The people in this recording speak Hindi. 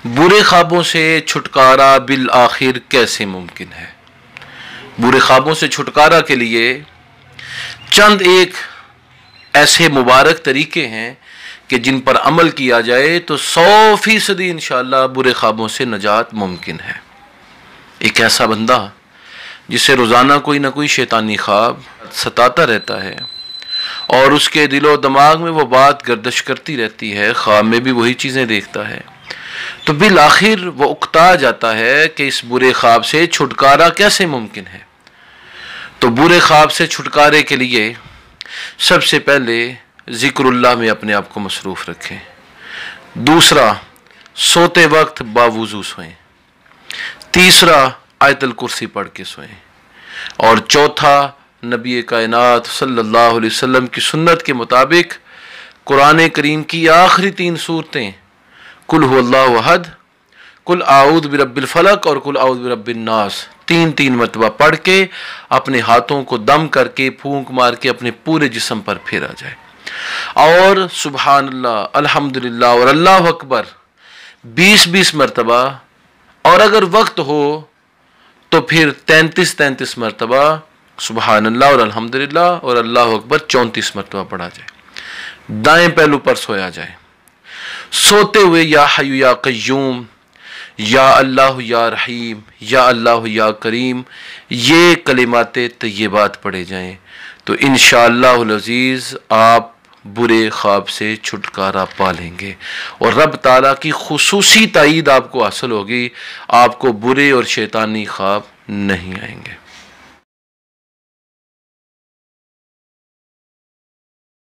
बुरे ख्वाबों से छुटकारा बिल आखिर कैसे मुमकिन है। बुरे ख्वाबों से छुटकारा के लिए चंद एक ऐसे मुबारक तरीके हैं कि जिन पर अमल किया जाए तो 100% इंशाअल्लाह बुरे ख्वाबों से नजात मुमकिन है। एक ऐसा बंदा जिसे रोज़ाना कोई ना कोई शैतानी ख्वाब सताता रहता है और उसके दिलो दिमाग में वो बात गर्दिश करती रहती है, ख्वाब में भी वही चीज़ें देखता है, तो बिल आखिर वो उकता जाता है कि इस बुरे ख्वाब से छुटकारा कैसे मुमकिन है। तो बुरे ख्वाब से छुटकारे के लिए सबसे पहले ज़िक्रुल्लाह में अपने आप को मसरूफ़ रखें। दूसरा, सोते वक्त बावुज़ू सोएं। तीसरा, आयतुल कुर्सी पढ़ के सोएं। और चौथा, नबी कायनात सल्लल्लाहु अलैहि वसल्लम की सुन्नत के मुताबिक कुरान करीम की आखिरी 3 सूरतें कुल हुवल्लाहु अहद, कुल आऊज़ु बिरब्बिल फलक और कुल आऊज़ु बिरब्बिन नास 3 मरतबा पढ़ के अपने हाथों को दम करके फूंक मार के अपने पूरे जिस्म पर फेरा जाए और सुबहानल्लाह, अल्हम्दुलिल्लाह और अल्लाहु अकबर 20 मरतबा, और अगर वक्त हो तो फिर 33 मरतबा सुबहानल्लाह और अल्हम्दुलिल्लाह और अल्लाहु अकबर 34 मरतबा पढ़ा जाए। दाएं पहलू पर सोया जाए। सोते हुए या हय्यु या क़य्यूम, या अल्लाह या रहीम, या अल्लाह या करीम, ये कलिमाते तय्यबात पढ़े जाएं तो इंशाअल्लाहुल अज़ीज़ आप बुरे ख्वाब से छुटकारा पा लेंगे और रब ताला की खुसूसी ताईद आपको हासिल होगी। आपको बुरे और शैतानी ख्वाब नहीं आएंगे।